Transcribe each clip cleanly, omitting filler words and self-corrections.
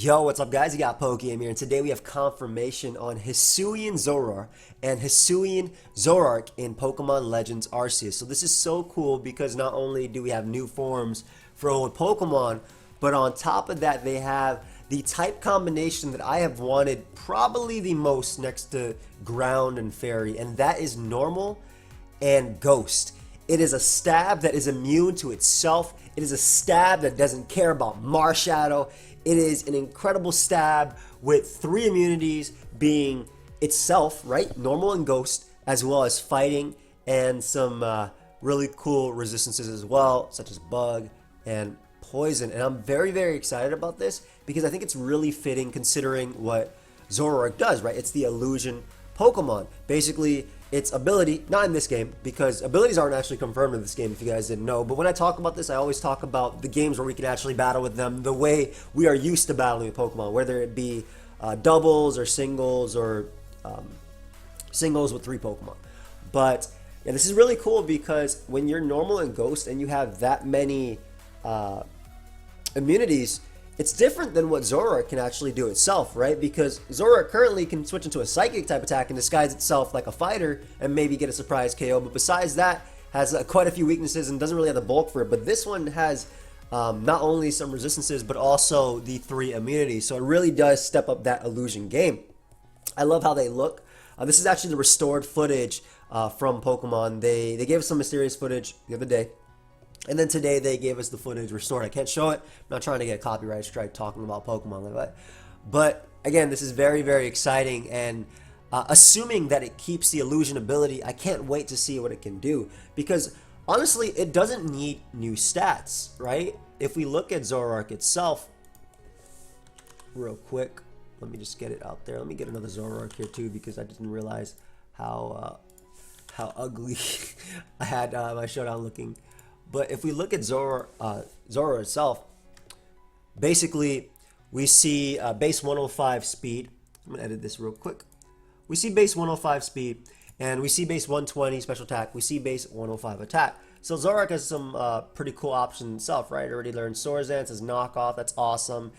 Yo, what's up guys? You got pokeaimMD here, and today we have confirmation on Hisuian Zoroark and Hisuian Zoroark in Pokemon Legends Arceus. So this is so cool because not only do we have new forms for old Pokemon, but on top of that they have the type combination that I have wanted probably the most next to Ground and Fairy, and that is Normal and Ghost. It is a stab that is immune to itself. It is a stab that doesn't care about Marshadow. It is an incredible stab with 3 immunities being itself, right? Normal and Ghost, as well as fighting and some really cool resistances as well, such as Bug and Poison. And I'm very, very excited about this because I think it's really fitting considering what Zoroark does, right? It's the illusion Pokemon. Basically, its ability, not in this game, because abilities aren't actually confirmed in this game if you guys didn't know, but when I talk about this, I always talk about the games where we can actually battle with them the way we are used to battling with Pokemon, whether it be doubles or singles singles with 3 Pokemon. But yeah, this is really cool because when you're Normal and Ghost and you have that many immunities, it's different than what Zoroark can actually do itself, right? Because Zoroark currently can switch into a Psychic type attack and disguise itself like a fighter and maybe get a surprise KO, but besides that, has quite a few weaknesses and doesn't really have the bulk for it. But this one has not only some resistances, but also the 3 immunities, so it really does step up that illusion game. I love how they look. This is actually the restored footage from Pokemon. They gave us some mysterious footage the other day. And then today they gave us the footage restored. I can't show it. I'm not trying to get a copyright strike talking about Pokemon like that. But again, this is very, very exciting. And assuming that it keeps the illusion ability, I can't wait to see what it can do. Because honestly, it doesn't need new stats, right? If we look at Zoroark itself, real quick, let me just get it out there. Let me get another Zoroark here too, because I didn't realize how ugly I had my Showdown looking. But if we look at Zora itself, basically we see base 105 speed. I'm gonna edit this real quick. We see base 105 speed, and we see base 120 special attack. We see base 105 attack. So Zoroark has some pretty cool options itself, right? Already learned Swords Dance as knockoff. That's awesome.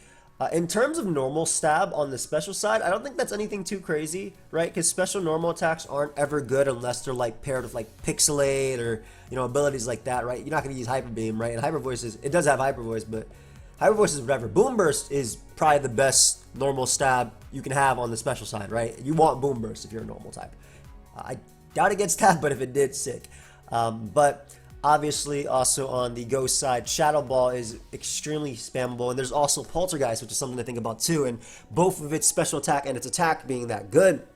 In terms of normal stab on the special side, I don't think that's anything too crazy, right? Because special normal attacks aren't ever good unless they're like paired with like Pixelate or, you know, abilities like that, right? You're not going to use Hyper Beam, right? And Hyper Voice is, it does have Hyper Voice, but Hyper Voice is whatever. Boom Burst is probably the best normal stab you can have on the special side, right? You want Boom Burst if you're a normal type. I doubt it gets tapped, but if it did, sick. But obviously, also on the Ghost side, Shadow Ball is extremely spammable, and there's also Poltergeist, which is something to think about too. And both of its special attack and its attack being that good,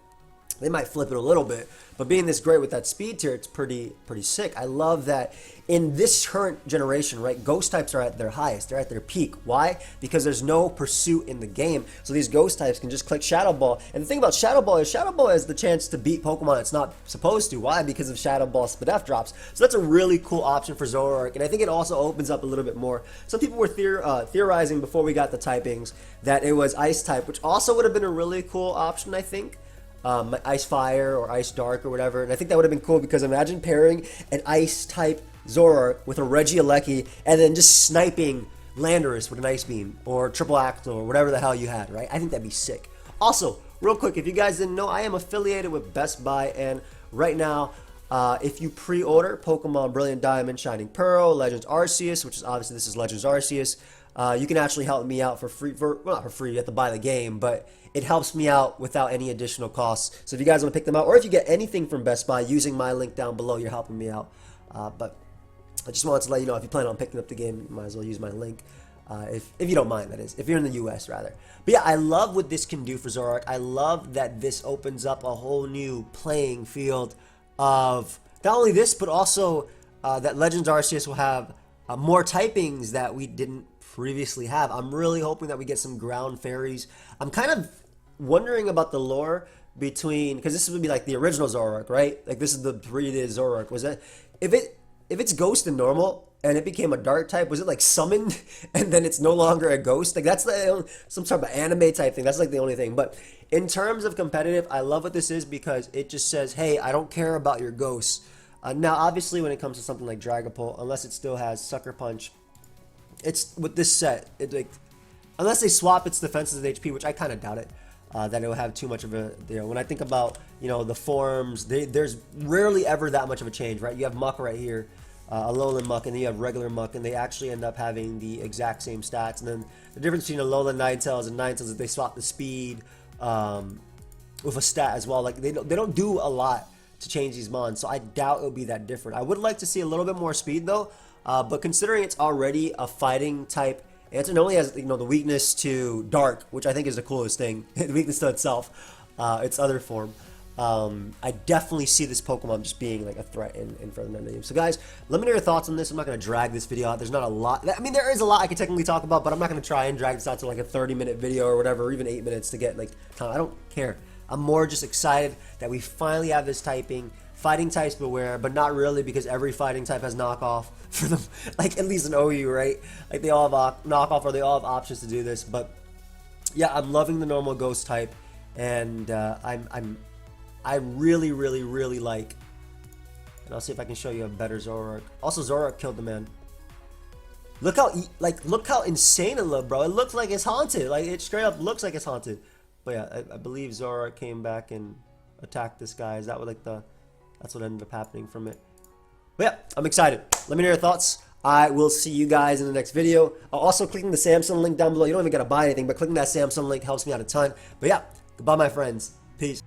they might flip it a little bit. But being this great with that speed tier, it's pretty sick. I love that in this current generation, right, Ghost types are at their highest. They're at their peak. Why? Because there's no pursuit in the game. So these Ghost types can just click Shadow Ball. And the thing about Shadow Ball has the chance to beat Pokemon it's not supposed to. Why? Because of Shadow Ball Spadef drops. So that's a really cool option for Zoroark. And I think it also opens up a little bit more. Some people were theorizing before we got the typings that it was Ice type, which also would have been a really cool option, I think. Ice Fire or Ice Dark or whatever, and I think that would have been cool because imagine pairing an Ice type Zoroark with a Regieleki and then just sniping Landorus with an Ice Beam or Triple Axle or whatever the hell you had, right? I think that'd be sick. Also, real quick, if you guys didn't know, I am affiliated with Best Buy, and right now, if you pre-order Pokemon Brilliant Diamond, Shining Pearl, Legends Arceus, which is obviously this is Legends Arceus, you can actually help me out for free, well, not for free, you have to buy the game, but it helps me out without any additional costs. So if you guys want to pick them out, or if you get anything from Best Buy using my link down below, you're helping me out. But I just wanted to let you know, if you plan on picking up the game, you might as well use my link. If you don't mind, that is. If you're in the US, rather. But yeah, I love what this can do for Zoroark. I love that this opens up a whole new playing field of not only this, but also that Legends Arceus will have more typings that we didn't previously have. I'm really hoping that we get some ground fairies. I'm kind of wondering about the lore between, because this would be like the original Zoroark, right? Like this is the breeded Zoroark. Was that if it's Ghost and normal and it became a Dark type, was it like summoned and then it's no longer a Ghost? Like that's some sort of anime type thing. That's like the only thing. But in terms of competitive, I love what this is because it just says, hey, I don't care about your Ghosts. Now, obviously, when it comes to something like Dragapult, unless it still has Sucker Punch, it's with this set, it like unless they swap its defenses and HP, which I kind of doubt it. That it will have too much of a, when I think about, the forms, there's rarely ever that much of a change, right? You have Muck right here, Alolan Muck, and then you have regular Muck, and they actually end up having the exact same stats. And then the difference between Alolan Ninetales and Ninetales is they swap the speed with a stat as well. Like, they don't do a lot to change these mons, so I doubt it'll be that different. I would like to see a little bit more speed though, but considering it's already a fighting type answer, it only has the weakness to Dark, which I think is the coolest thing. The weakness to itself, its other form. I definitely see this Pokemon just being like a threat in front of the name. So guys, let me know your thoughts on this. I'm not going to drag this video out. There's not a lot. I mean, there is a lot I could technically talk about, but I'm not going to try and drag this out to like a 30-minute video or whatever, or even 8 minutes to get like time. I don't care. I'm more just excited that we finally have this typing. Fighting types beware, but not really, because every fighting type has knockoff for them. Like, at least in OU, right? Like, they all have knockoff, or they all have options to do this. But yeah, I'm loving the normal ghost type, and I really, really, really like. And I'll see if I can show you a better Zoroark. Also, Zoroark killed the man. Look how insane it looked, bro. It looks like it's haunted. Like, it straight up looks like it's haunted. But yeah, I believe Zoroark came back and attacked this guy. Is that what that's what ended up happening from it? But yeah, I'm excited. Let me know your thoughts. I will see you guys in the next video. Also, clicking the Samsung link down below. You don't even gotta buy anything, but clicking that Samsung link helps me out a ton. But yeah, goodbye, my friends. Peace.